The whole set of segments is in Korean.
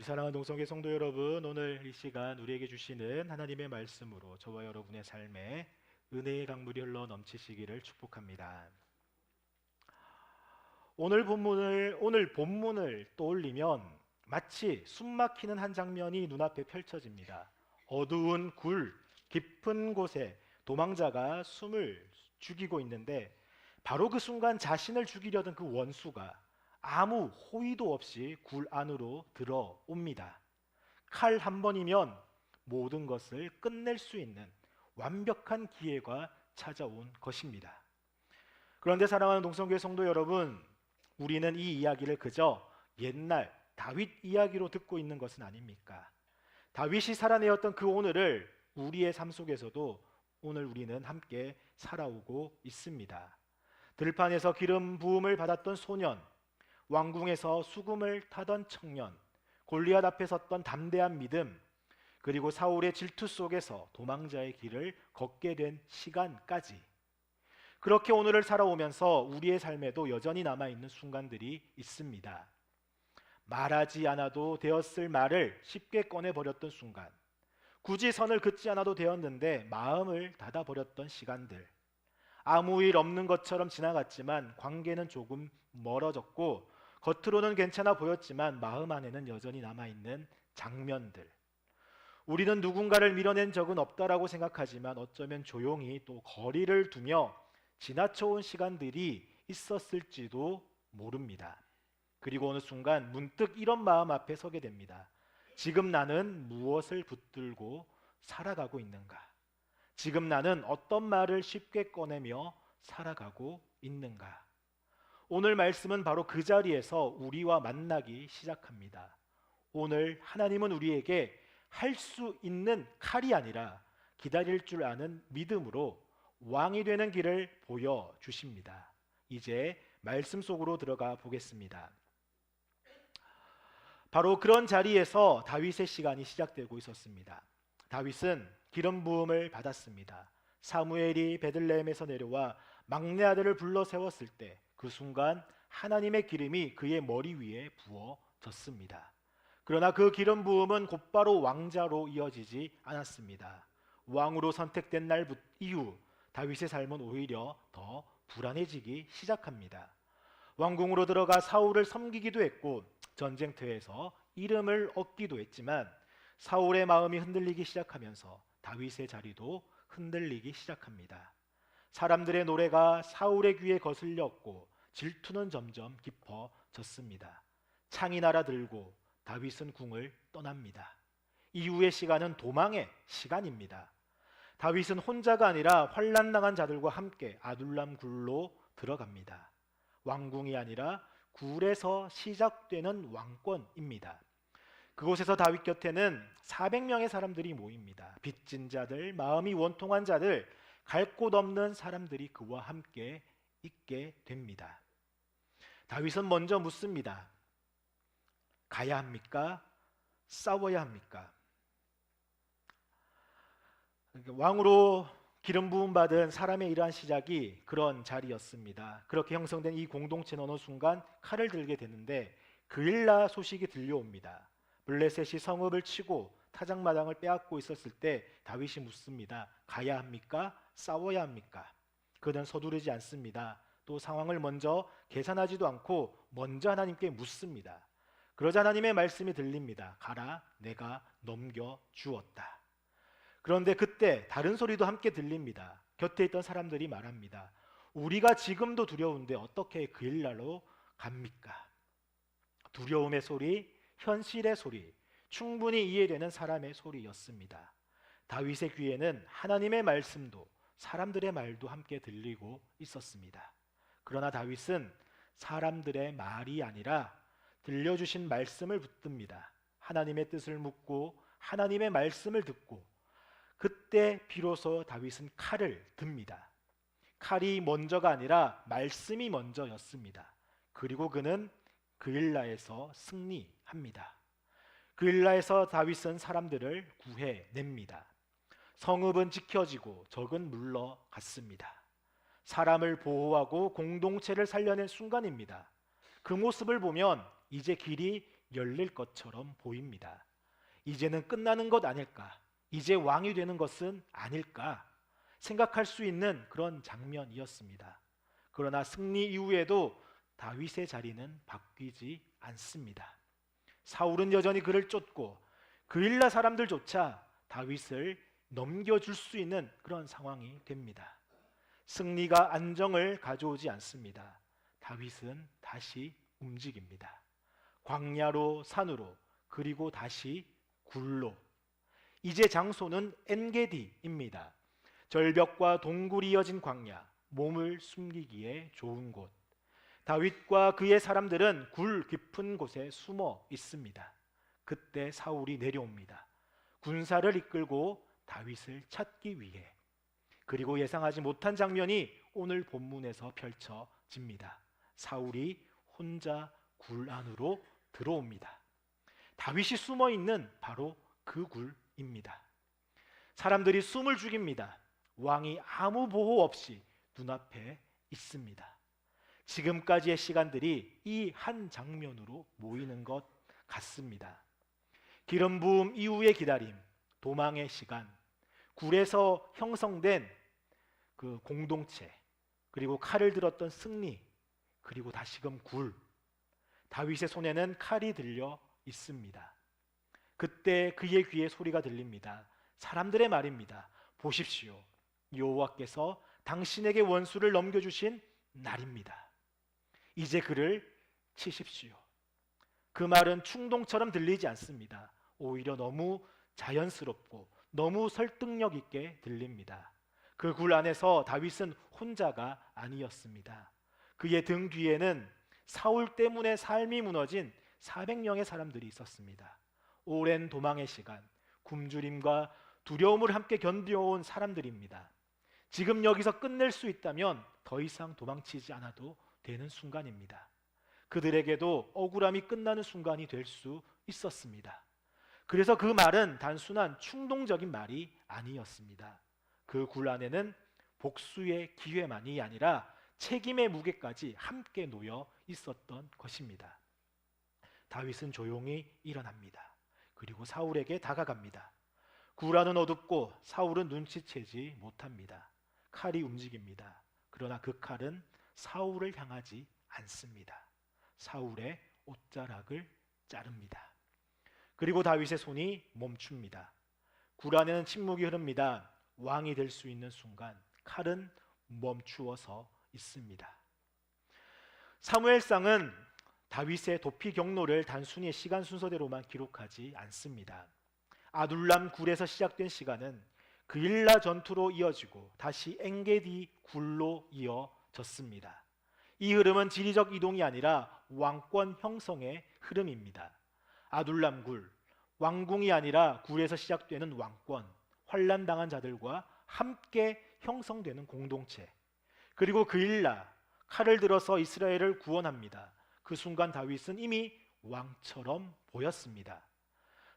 우리 사랑하는 동성애 성도 여러분, 오늘 이 시간 우리에게 주시는 하나님의 말씀으로 저와 여러분의 삶에 은혜의 강물이 흘러 넘치시기를 축복합니다. 오늘 본문을 떠올리면 마치 숨막히는 한 장면이 눈앞에 펼쳐집니다. 어두운 굴 깊은 곳에 도망자가 숨을 죽이고 있는데, 바로 그 순간 자신을 죽이려던 그 원수가 아무 호의도 없이 굴 안으로 들어옵니다. 칼 한 번이면 모든 것을 끝낼 수 있는 완벽한 기회가 찾아온 것입니다. 그런데 사랑하는 동성교회 성도 여러분, 우리는 이 이야기를 그저 옛날 다윗 이야기로 듣고 있는 것은 아닙니까? 다윗이 살아내었던 그 오늘을 우리의 삶 속에서도 오늘 우리는 함께 살아오고 있습니다. 들판에서 기름 부음을 받았던 소년, 왕궁에서 수금을 타던 청년, 골리앗 앞에 섰던 담대한 믿음, 그리고 사울의 질투 속에서 도망자의 길을 걷게 된 시간까지, 그렇게 오늘을 살아오면서 우리의 삶에도 여전히 남아있는 순간들이 있습니다. 말하지 않아도 되었을 말을 쉽게 꺼내버렸던 순간, 굳이 선을 긋지 않아도 되었는데 마음을 닫아버렸던 시간들, 아무 일 없는 것처럼 지나갔지만 관계는 조금 멀어졌고 겉으로는 괜찮아 보였지만 마음 안에는 여전히 남아있는 장면들, 우리는 누군가를 밀어낸 적은 없다라고 생각하지만 어쩌면 조용히 또 거리를 두며 지나쳐온 시간들이 있었을지도 모릅니다. 그리고 어느 순간 문득 이런 마음 앞에 서게 됩니다. 지금 나는 무엇을 붙들고 살아가고 있는가? 지금 나는 어떤 말을 쉽게 꺼내며 살아가고 있는가? 오늘 말씀은 바로 그 자리에서 우리와 만나기 시작합니다. 오늘 하나님은 우리에게 할 수 있는 칼이 아니라 기다릴 줄 아는 믿음으로 왕이 되는 길을 보여주십니다. 이제 말씀 속으로 들어가 보겠습니다. 바로 그런 자리에서 다윗의 시간이 시작되고 있었습니다. 다윗은 기름 부음을 받았습니다. 사무엘이 베들레헴에서 내려와 막내 아들을 불러 세웠을 때 그 순간 하나님의 기름이 그의 머리 위에 부어졌습니다. 그러나 그 기름 부음은 곧바로 왕자로 이어지지 않았습니다. 왕으로 선택된 날 이후 다윗의 삶은 오히려 더 불안해지기 시작합니다. 왕궁으로 들어가 사울을 섬기기도 했고 전쟁터에서 이름을 얻기도 했지만 사울의 마음이 흔들리기 시작하면서 다윗의 자리도 흔들리기 시작합니다. 사람들의 노래가 사울의 귀에 거슬렸고 질투는 점점 깊어졌습니다. 창이 날아들고 다윗은 궁을 떠납니다. 이후의 시간은 도망의 시간입니다. 다윗은 혼자가 아니라 환난당한 자들과 함께 아둘람 굴로 들어갑니다. 왕궁이 아니라 굴에서 시작되는 왕권입니다. 그곳에서 다윗 곁에는 400명의 사람들이 모입니다. 빚진 자들, 마음이 원통한 자들, 갈 곳 없는 사람들이 그와 함께 있게 됩니다. 다윗은 먼저 묻습니다. 가야 합니까? 싸워야 합니까? 왕으로 기름 부음 받은 사람의 이러한 시작이 그런 자리였습니다. 그렇게 형성된 이 공동체는 어느 순간 칼을 들게 되는데 그일라 소식이 들려옵니다. 블레셋이 성읍을 치고 타작마당을 빼앗고 있었을 때 다윗이 묻습니다. 가야 합니까? 싸워야 합니까? 그는 서두르지 않습니다. 또 상황을 먼저 계산하지도 않고 먼저 하나님께 묻습니다. 그러자 하나님의 말씀이 들립니다. 가라, 내가 넘겨주었다. 그런데 그때 다른 소리도 함께 들립니다. 곁에 있던 사람들이 말합니다. 우리가 지금도 두려운데 어떻게 그일라로 갑니까? 두려움의 소리, 현실의 소리, 충분히 이해되는 사람의 소리였습니다. 다윗의 귀에는 하나님의 말씀도 사람들의 말도 함께 들리고 있었습니다. 그러나 다윗은 사람들의 말이 아니라 들려주신 말씀을 붙듭니다. 하나님의 뜻을 묻고 하나님의 말씀을 듣고 그때 비로소 다윗은 칼을 듭니다. 칼이 먼저가 아니라 말씀이 먼저였습니다. 그리고 그는 그일라에서 승리합니다. 그일라에서 다윗은 사람들을 구해냅니다. 성읍은 지켜지고 적은 물러갔습니다. 사람을 보호하고 공동체를 살려낸 순간입니다. 그 모습을 보면 이제 길이 열릴 것처럼 보입니다. 이제는 끝나는 것 아닐까? 이제 왕이 되는 것은 아닐까? 생각할 수 있는 그런 장면이었습니다. 그러나 승리 이후에도 다윗의 자리는 바뀌지 않습니다. 사울은 여전히 그를 쫓고 그일라 사람들조차 다윗을 넘겨줄 수 있는 그런 상황이 됩니다. 승리가 안정을 가져오지 않습니다. 다윗은 다시 움직입니다. 광야로 산으로 그리고 다시 굴로. 이제 장소는 엔게디입니다. 절벽과 동굴이 이어진 광야, 몸을 숨기기에 좋은 곳. 다윗과 그의 사람들은 굴 깊은 곳에 숨어 있습니다. 그때 사울이 내려옵니다. 군사를 이끌고 다윗을 찾기 위해. 그리고 예상하지 못한 장면이 오늘 본문에서 펼쳐집니다. 사울이 혼자 굴 안으로 들어옵니다. 다윗이 숨어 있는 바로 그 굴입니다. 사람들이 숨을 죽입니다. 왕이 아무 보호 없이 눈앞에 있습니다. 지금까지의 시간들이 이 한 장면으로 모이는 것 같습니다. 기름 부음 이후의 기다림, 도망의 시간, 굴에서 형성된 그 공동체, 그리고 칼을 들었던 승리, 그리고 다시금 굴. 다윗의 손에는 칼이 들려 있습니다. 그때 그의 귀에 소리가 들립니다. 사람들의 말입니다. 보십시오. 여호와께서 당신에게 원수를 넘겨주신 날입니다. 이제 그를 치십시오. 그 말은 충동처럼 들리지 않습니다. 오히려 너무 자연스럽고 너무 설득력 있게 들립니다. 그 굴 안에서 다윗은 혼자가 아니었습니다. 그의 등 뒤에는 사울 때문에 삶이 무너진 400명의 사람들이 있었습니다. 오랜 도망의 시간, 굶주림과 두려움을 함께 견뎌온 사람들입니다. 지금 여기서 끝낼 수 있다면 더 이상 도망치지 않아도 되는 순간입니다. 그들에게도 억울함이 끝나는 순간이 될 수 있었습니다. 그래서 그 말은 단순한 충동적인 말이 아니었습니다. 그 굴 안에는 복수의 기회만이 아니라 책임의 무게까지 함께 놓여 있었던 것입니다. 다윗은 조용히 일어납니다. 그리고 사울에게 다가갑니다. 굴 안은 어둡고 사울은 눈치채지 못합니다. 칼이 움직입니다. 그러나 그 칼은 사울을 향하지 않습니다. 사울의 옷자락을 자릅니다. 그리고 다윗의 손이 멈춥니다. 굴 안에는 침묵이 흐릅니다. 왕이 될 수 있는 순간 칼은 멈추어서 있습니다. 사무엘상은 다윗의 도피 경로를 단순히 시간 순서대로만 기록하지 않습니다. 아둘람 굴에서 시작된 시간은 그일라 전투로 이어지고 다시 엔게디 굴로 이어졌습니다. 이 흐름은 지리적 이동이 아니라 왕권 형성의 흐름입니다. 아둘람 굴, 왕궁이 아니라 굴에서 시작되는 왕권, 환난당한 자들과 함께 형성되는 공동체. 그리고 그일라, 칼을 들어서 이스라엘을 구원합니다. 그 순간 다윗은 이미 왕처럼 보였습니다.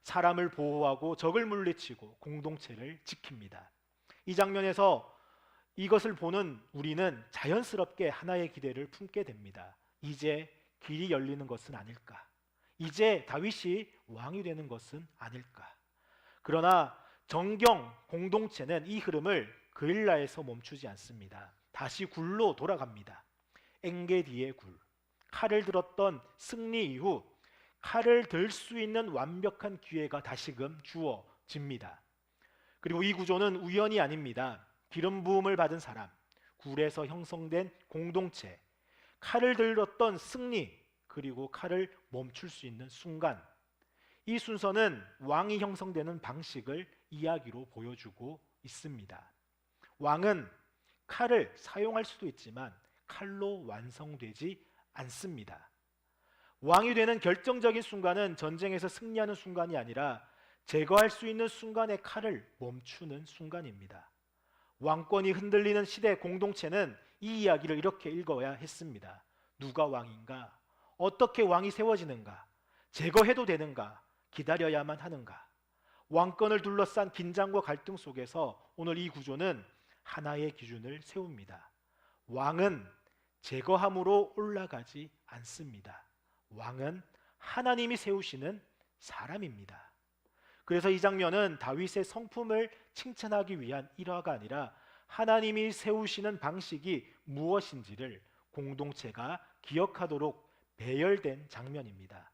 사람을 보호하고 적을 물리치고 공동체를 지킵니다. 이 장면에서 이것을 보는 우리는 자연스럽게 하나의 기대를 품게 됩니다. 이제 길이 열리는 것은 아닐까? 이제 다윗이 왕이 되는 것은 아닐까? 그러나 정경 공동체는 이 흐름을 그일라에서 멈추지 않습니다. 다시 굴로 돌아갑니다. 엔게디의 굴. 칼을 들었던 승리 이후 칼을 들 수 있는 완벽한 기회가 다시금 주어집니다. 그리고 이 구조는 우연이 아닙니다. 기름 부음을 받은 사람, 굴에서 형성된 공동체, 칼을 들었던 승리, 그리고 칼을 멈출 수 있는 순간. 이 순서는 왕이 형성되는 방식을 이야기로 보여주고 있습니다. 왕은 칼을 사용할 수도 있지만 칼로 완성되지 않습니다. 왕이 되는 결정적인 순간은 전쟁에서 승리하는 순간이 아니라 제거할 수 있는 순간에 칼을 멈추는 순간입니다. 왕권이 흔들리는 시대 공동체는 이 이야기를 이렇게 읽어야 했습니다. 누가 왕인가? 어떻게 왕이 세워지는가? 제거해도 되는가? 기다려야만 하는가? 왕권을 둘러싼 긴장과 갈등 속에서 오늘 이 구조는 하나의 기준을 세웁니다. 왕은 제거함으로 올라가지 않습니다. 왕은 하나님이 세우시는 사람입니다. 그래서 이 장면은 다윗의 성품을 칭찬하기 위한 일화가 아니라 하나님이 세우시는 방식이 무엇인지를 공동체가 기억하도록 배열된 장면입니다.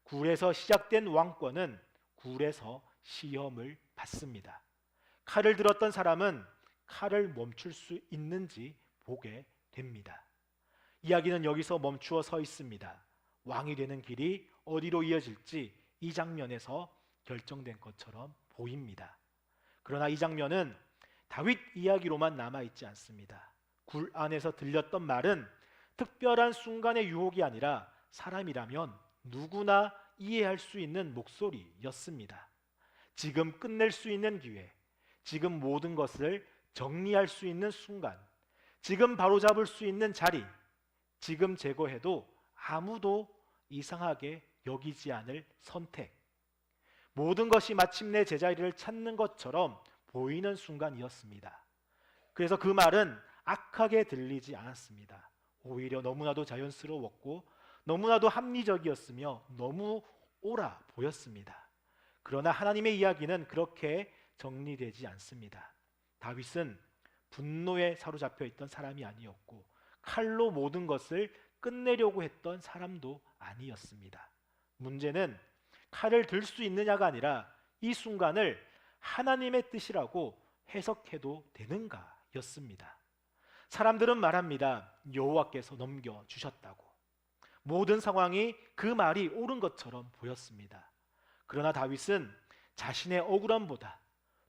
굴에서 시작된 왕권은 굴에서 시험을 받습니다. 칼을 들었던 사람은 칼을 멈출 수 있는지 보게 됩니다. 이야기는 여기서 멈추어 서 있습니다. 왕이 되는 길이 어디로 이어질지 이 장면에서 결정된 것처럼 보입니다. 그러나 이 장면은 다윗 이야기로만 남아있지 않습니다. 굴 안에서 들렸던 말은 특별한 순간의 유혹이 아니라 사람이라면 누구나 이해할 수 있는 목소리였습니다. 지금 끝낼 수 있는 기회, 지금 모든 것을 정리할 수 있는 순간, 지금 바로잡을 수 있는 자리, 지금 제거해도 아무도 이상하게 여기지 않을 선택, 모든 것이 마침내 제자리를 찾는 것처럼 보이는 순간이었습니다. 그래서 그 말은 악하게 들리지 않았습니다. 오히려 너무나도 자연스러웠고 너무나도 합리적이었으며 너무 옳아 보였습니다. 그러나 하나님의 이야기는 그렇게 정리되지 않습니다. 다윗은 분노에 사로잡혀 있던 사람이 아니었고 칼로 모든 것을 끝내려고 했던 사람도 아니었습니다. 문제는 칼을 들 수 있느냐가 아니라 이 순간을 하나님의 뜻이라고 해석해도 되는가였습니다. 사람들은 말합니다. 여호와께서 넘겨주셨다고. 모든 상황이 그 말이 옳은 것처럼 보였습니다. 그러나 다윗은 자신의 억울함보다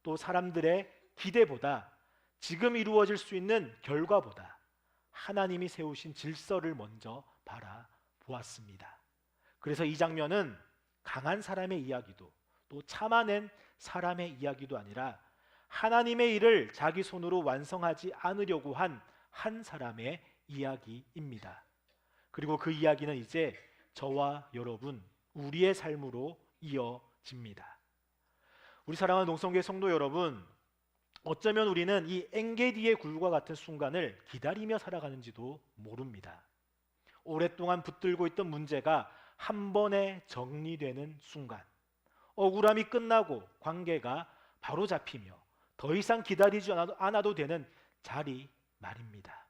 또 사람들의 기대보다 지금 이루어질 수 있는 결과보다 하나님이 세우신 질서를 먼저 바라보았습니다. 그래서 이 장면은 강한 사람의 이야기도 또 참아낸 사람의 이야기도 아니라 하나님의 일을 자기 손으로 완성하지 않으려고 한 사람의 이야기입니다. 그리고 그 이야기는 이제 저와 여러분, 우리의 삶으로 이어집니다. 우리 사랑하는 농성교회 성도 여러분, 어쩌면 우리는 이 엔게디의 굴과 같은 순간을 기다리며 살아가는지도 모릅니다. 오랫동안 붙들고 있던 문제가 한 번에 정리되는 순간, 억울함이 끝나고 관계가 바로 잡히며 더 이상 기다리지 않아도 되는 자리 말입니다.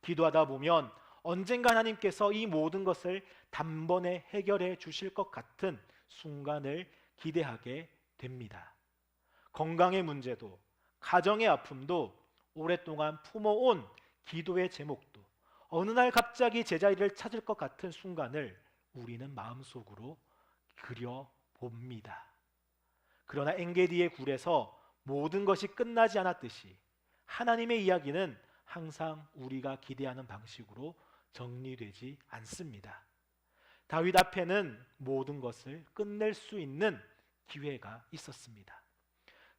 기도하다 보면 언젠가 하나님께서 이 모든 것을 단번에 해결해 주실 것 같은 순간을 기대하게 됩니다. 건강의 문제도 가정의 아픔도 오랫동안 품어온 기도의 제목도 어느 날 갑자기 제자리를 찾을 것 같은 순간을 우리는 마음속으로 그려봅니다. 그러나 엔게디의 굴에서 모든 것이 끝나지 않았듯이 하나님의 이야기는 항상 우리가 기대하는 방식으로 정리되지 않습니다. 다윗 앞에는 모든 것을 끝낼 수 있는 기회가 있었습니다.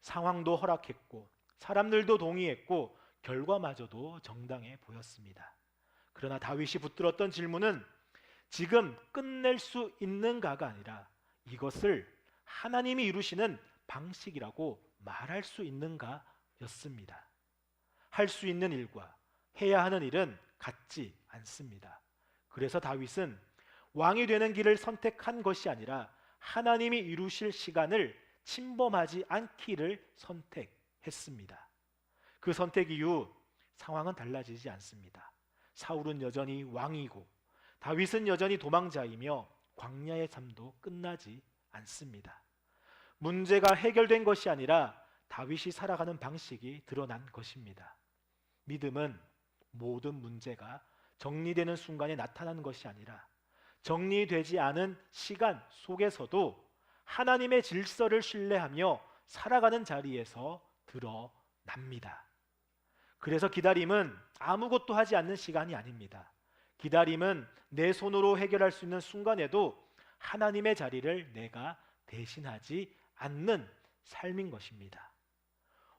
상황도 허락했고 사람들도 동의했고 결과마저도 정당해 보였습니다. 그러나 다윗이 붙들었던 질문은 지금 끝낼 수 있는가가 아니라 이것을 하나님이 이루시는 방식이라고 말할 수 있는가였습니다. 할 수 있는 일과 해야 하는 일은 같지 않습니다. 그래서 다윗은 왕이 되는 길을 선택한 것이 아니라 하나님이 이루실 시간을 침범하지 않기를 선택했습니다. 그 선택 이후 상황은 달라지지 않습니다. 사울은 여전히 왕이고 다윗은 여전히 도망자이며 광야의 삶도 끝나지 않습니다. 문제가 해결된 것이 아니라 다윗이 살아가는 방식이 드러난 것입니다. 믿음은 모든 문제가 정리되는 순간에 나타나는 것이 아니라 정리되지 않은 시간 속에서도 하나님의 질서를 신뢰하며 살아가는 자리에서 드러납니다. 그래서 기다림은 아무것도 하지 않는 시간이 아닙니다. 기다림은 내 손으로 해결할 수 있는 순간에도 하나님의 자리를 내가 대신하지 않는 삶인 것입니다.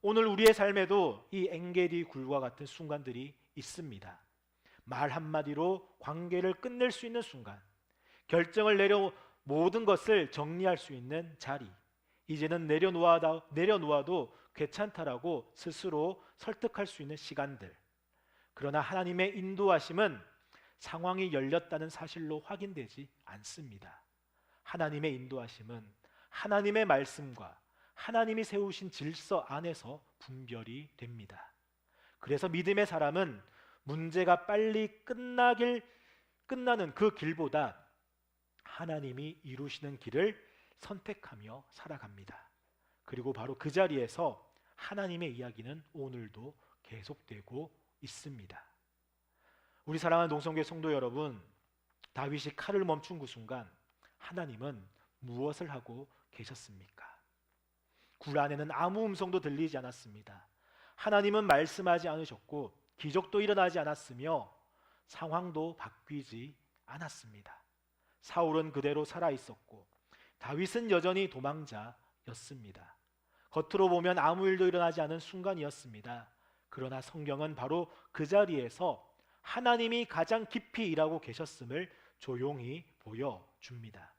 오늘 우리의 삶에도 이 엔게디 굴과 같은 순간들이 있습니다. 말 한마디로 관계를 끝낼 수 있는 순간, 결정을 내려 모든 것을 정리할 수 있는 자리, 이제는 내려놓아도 괜찮다라고 스스로 설득할 수 있는 시간들. 그러나 하나님의 인도하심은 상황이 열렸다는 사실로 확인되지 않습니다. 하나님의 인도하심은 하나님의 말씀과 하나님이 세우신 질서 안에서 분별이 됩니다. 그래서 믿음의 사람은 문제가 빨리 끝나는 그 길보다 하나님이 이루시는 길을 선택하며 살아갑니다. 그리고 바로 그 자리에서 하나님의 이야기는 오늘도 계속되고 있습니다. 우리 사랑하는 농성교회 성도 여러분, 다윗이 칼을 멈춘 그 순간 하나님은 무엇을 하고 계셨습니까? 굴 안에는 아무 음성도 들리지 않았습니다. 하나님은 말씀하지 않으셨고 기적도 일어나지 않았으며 상황도 바뀌지 않았습니다. 사울은 그대로 살아 있었고 다윗은 여전히 도망자였습니다. 겉으로 보면 아무 일도 일어나지 않은 순간이었습니다. 그러나 성경은 바로 그 자리에서 하나님이 가장 깊이 일하고 계셨음을 조용히 보여줍니다.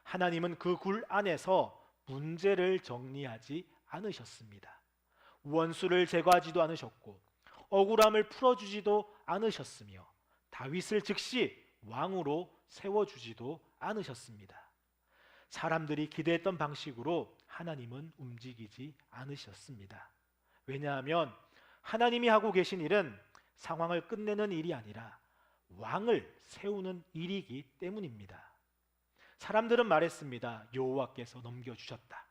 하나님은 그 굴 안에서 문제를 정리하지 않으셨습니다. 원수를 제거하지도 않으셨고 억울함을 풀어주지도 않으셨으며 다윗을 즉시 왕으로 세워주지도 않으셨습니다. 사람들이 기대했던 방식으로 하나님은 움직이지 않으셨습니다. 왜냐하면 하나님이 하고 계신 일은 상황을 끝내는 일이 아니라 왕을 세우는 일이기 때문입니다. 사람들은 말했습니다. 여호와께서 넘겨주셨다.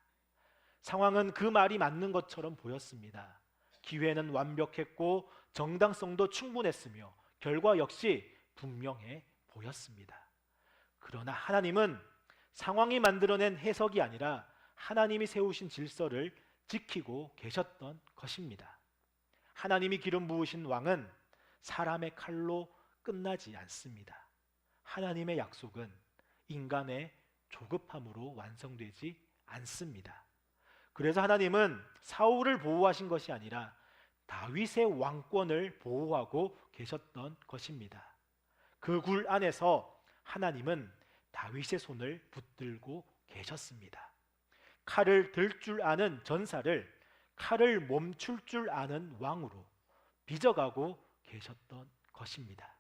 상황은 그 말이 맞는 것처럼 보였습니다. 기회는 완벽했고 정당성도 충분했으며 결과 역시 분명해 보였습니다. 그러나 하나님은 상황이 만들어낸 해석이 아니라 하나님이 세우신 질서를 지키고 계셨던 것입니다. 하나님이 기름 부으신 왕은 사람의 칼로 끝나지 않습니다. 하나님의 약속은 인간의 조급함으로 완성되지 않습니다. 그래서 하나님은 사울을 보호하신 것이 아니라 다윗의 왕권을 보호하고 계셨던 것입니다. 그 굴 안에서 하나님은 다윗의 손을 붙들고 계셨습니다. 칼을 들 줄 아는 전사를 칼을 멈출 줄 아는 왕으로 빚어가고 계셨던 것입니다.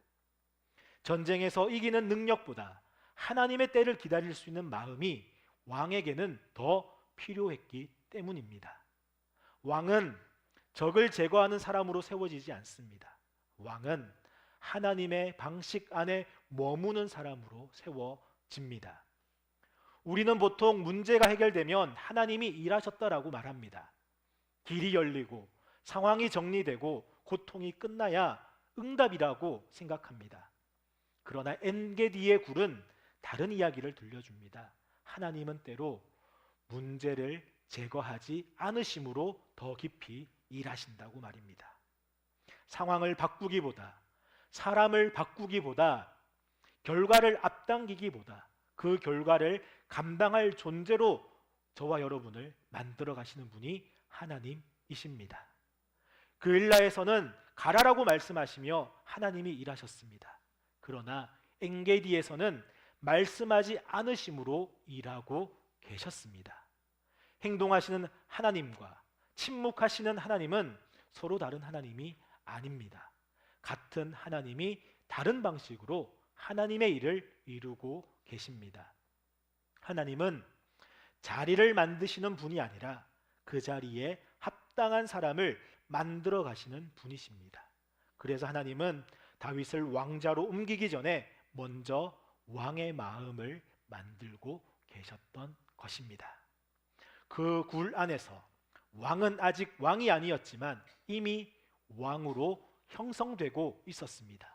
전쟁에서 이기는 능력보다 하나님의 때를 기다릴 수 있는 마음이 왕에게는 더 필요했기 때문입니다. 왕은 적을 제거하는 사람으로 세워지지 않습니다. 왕은 하나님의 방식 안에 머무는 사람으로 세워집니다. 우리는 보통 문제가 해결되면 하나님이 일하셨다라고 말합니다. 길이 열리고 상황이 정리되고 고통이 끝나야 응답이라고 생각합니다. 그러나 엔게디의 굴은 다른 이야기를 들려줍니다. 하나님은 때로 문제를 제거하지 않으심으로 더 깊이 일하신다고 말입니다. 상황을 바꾸기보다, 사람을 바꾸기보다, 결과를 앞당기기보다 그 결과를 감당할 존재로 저와 여러분을 만들어 가시는 분이 하나님이십니다. 그 일라에서는 가라라고 말씀하시며 하나님이 일하셨습니다. 그러나 엔게디에서는 말씀하지 않으심으로 일하고 계셨습니다. 행동하시는 하나님과 침묵하시는 하나님은 서로 다른 하나님이 아닙니다. 같은 하나님이 다른 방식으로 하나님의 일을 이루고 계십니다. 하나님은 자리를 만드시는 분이 아니라 그 자리에 합당한 사람을 만들어 가시는 분이십니다. 그래서 하나님은 다윗을 왕자로 옮기기 전에 먼저 왕의 마음을 만들고 계셨던 것입니다. 그 굴 안에서 왕은 아직 왕이 아니었지만 이미 왕으로 형성되고 있었습니다.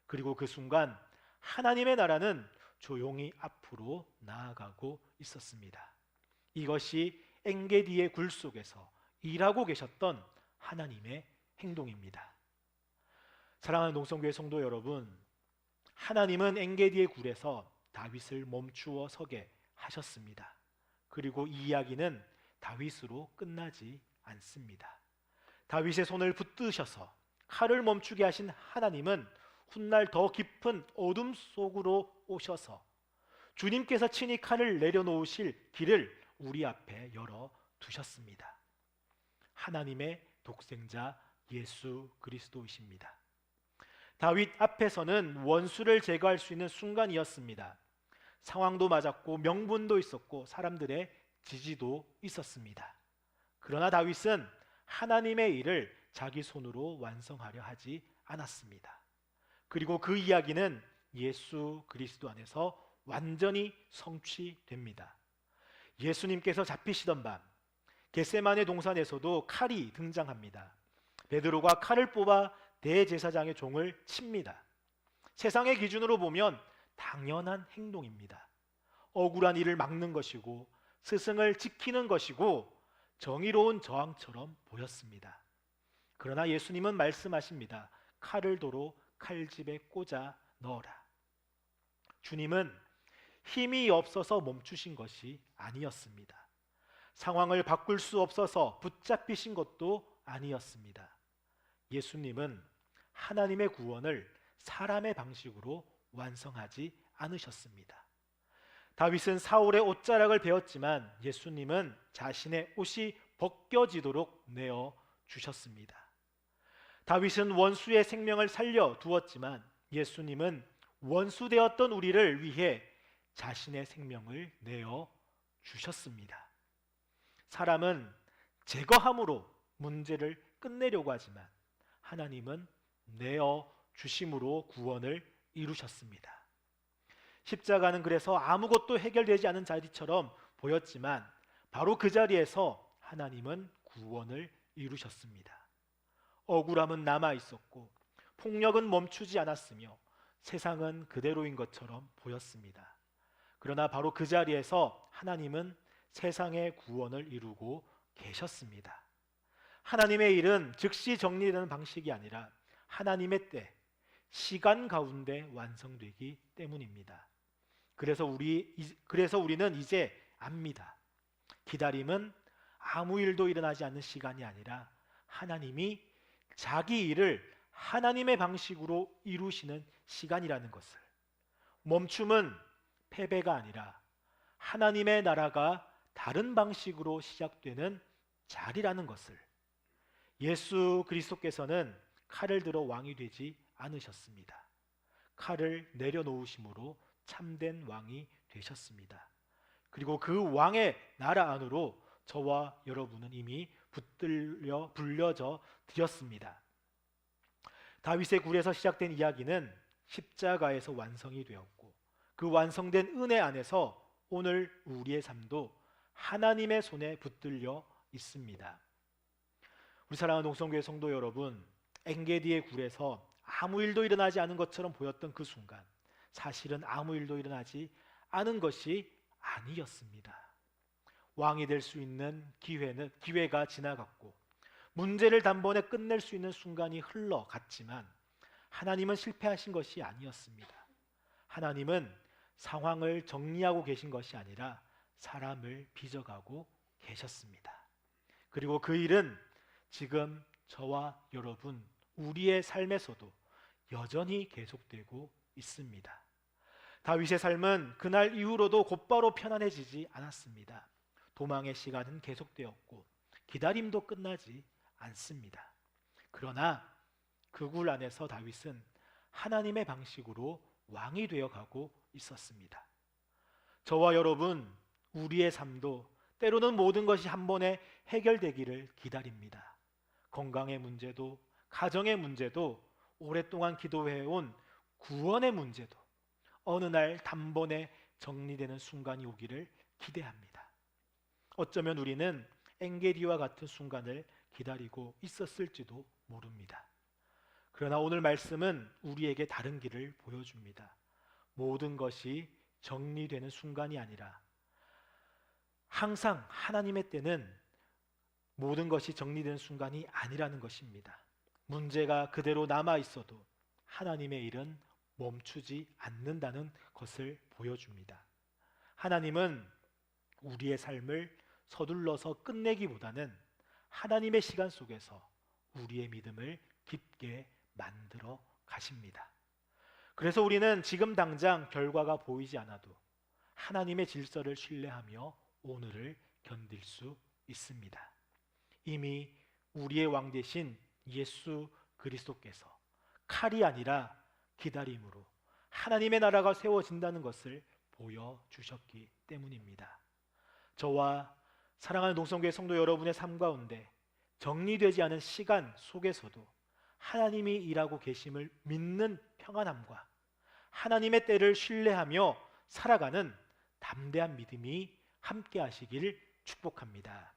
그리고 그 순간 하나님의 나라는 조용히 앞으로 나아가고 있었습니다. 이것이 엔게디의 굴 속에서 일하고 계셨던 하나님의 행동입니다. 사랑하는 농성교회 성도 여러분, 하나님은 엔게디의 굴에서 다윗을 멈추어 서게 하셨습니다. 그리고 이 이야기는 다윗으로 끝나지 않습니다. 다윗의 손을 붙드셔서 칼을 멈추게 하신 하나님은 훗날 더 깊은 어둠 속으로 오셔서 주님께서 친히 칼을 내려놓으실 길을 우리 앞에 열어 두셨습니다. 하나님의 독생자 예수 그리스도이십니다. 다윗 앞에서는 원수를 제거할 수 있는 순간이었습니다. 상황도 맞았고 명분도 있었고 사람들의 지지도 있었습니다. 그러나 다윗은 하나님의 일을 자기 손으로 완성하려 하지 않았습니다. 그리고 그 이야기는 예수 그리스도 안에서 완전히 성취됩니다. 예수님께서 잡히시던 밤 겟세마네 동산에서도 칼이 등장합니다. 베드로가 칼을 뽑아 대제사장의 종을 칩니다. 세상의 기준으로 보면 당연한 행동입니다. 억울한 일을 막는 것이고 스승을 지키는 것이고 정의로운 저항처럼 보였습니다. 그러나 예수님은 말씀하십니다. 칼을 도로 칼집에 꽂아 넣어라. 주님은 힘이 없어서 멈추신 것이 아니었습니다. 상황을 바꿀 수 없어서 붙잡히신 것도 아니었습니다. 예수님은 하나님의 구원을 사람의 방식으로 완성하지 않으셨습니다. 다윗은 사울의 옷자락을 베었지만 예수님은 자신의 옷이 벗겨지도록 내어 주셨습니다. 다윗은 원수의 생명을 살려 두었지만 예수님은 원수 되었던 우리를 위해 자신의 생명을 내어 주셨습니다. 사람은 제거함으로 문제를 끝내려고 하지만 하나님은 내어 주심으로 구원을 이루셨습니다. 십자가는 그래서 아무것도 해결되지 않은 자리처럼 보였지만 바로 그 자리에서 하나님은 구원을 이루셨습니다. 억울함은 남아 있었고 폭력은 멈추지 않았으며 세상은 그대로인 것처럼 보였습니다. 그러나 바로 그 자리에서 하나님은 세상의 구원을 이루고 계셨습니다. 하나님의 일은 즉시 정리되는 방식이 아니라 하나님의 때, 시간 가운데 완성되기 때문입니다. 그래서 우리는 이제 압니다. 기다림은 아무 일도 일어나지 않는 시간이 아니라 하나님이 자기 일을 하나님의 방식으로 이루시는 시간이라는 것을, 멈춤은 패배가 아니라 하나님의 나라가 다른 방식으로 시작되는 자리라는 것을, 예수 그리스도께서는 칼을 들어 왕이 되지 않으셨습니다. 칼을 내려놓으심으로 참된 왕이 되셨습니다. 그리고 그 왕의 나라 안으로 저와 여러분은 이미 불려져 드렸습니다. 다윗의 굴에서 시작된 이야기는 십자가에서 완성이 되었고 그 완성된 은혜 안에서 오늘 우리의 삶도 하나님의 손에 붙들려 있습니다. 우리 사랑하는 농성교회 성도 여러분, 엔게디의 굴에서 아무 일도 일어나지 않은 것처럼 보였던 그 순간 사실은 아무 일도 일어나지 않은 것이 아니었습니다. 왕이 될 수 있는 기회가 지나갔고 문제를 단번에 끝낼 수 있는 순간이 흘러갔지만 하나님은 실패하신 것이 아니었습니다. 하나님은 상황을 정리하고 계신 것이 아니라 사람을 빚어가고 계셨습니다. 그리고 그 일은 지금 저와 여러분 우리의 삶에서도 여전히 계속되고 있습니다. 다윗의 삶은 그날 이후로도 곧바로 편안해지지 않았습니다. 도망의 시간은 계속되었고 기다림도 끝나지 않습니다. 그러나 그 굴 안에서 다윗은 하나님의 방식으로 왕이 되어가고 있었습니다. 저와 여러분, 우리의 삶도 때로는 모든 것이 한 번에 해결되기를 기다립니다. 건강의 문제도, 가정의 문제도, 오랫동안 기도해온 구원의 문제도 어느 날 단번에 정리되는 순간이 오기를 기대합니다. 어쩌면 우리는 엔게디와 같은 순간을 기다리고 있었을지도 모릅니다. 그러나 오늘 말씀은 우리에게 다른 길을 보여줍니다. 모든 것이 정리되는 순간이 아니라 항상 하나님의 때는 모든 것이 정리되는 순간이 아니라는 것입니다. 문제가 그대로 남아 있어도 하나님의 일은 멈추지 않는다는 것을 보여줍니다. 하나님은 우리의 삶을 서둘러서 끝내기보다는 하나님의 시간 속에서 우리의 믿음을 깊게 만들어 가십니다. 그래서 우리는 지금 당장 결과가 보이지 않아도 하나님의 질서를 신뢰하며 오늘을 견딜 수 있습니다. 이미 우리의 왕 되신 예수 그리스도께서 칼이 아니라 기다림으로 하나님의 나라가 세워진다는 것을 보여주셨기 때문입니다. 저와 사랑하는 동성교회 성도 여러분의 삶 가운데 정리되지 않은 시간 속에서도 하나님이 일하고 계심을 믿는 평안함과 하나님의 때를 신뢰하며 살아가는 담대한 믿음이 함께 하시길 축복합니다.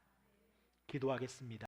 기도하겠습니다.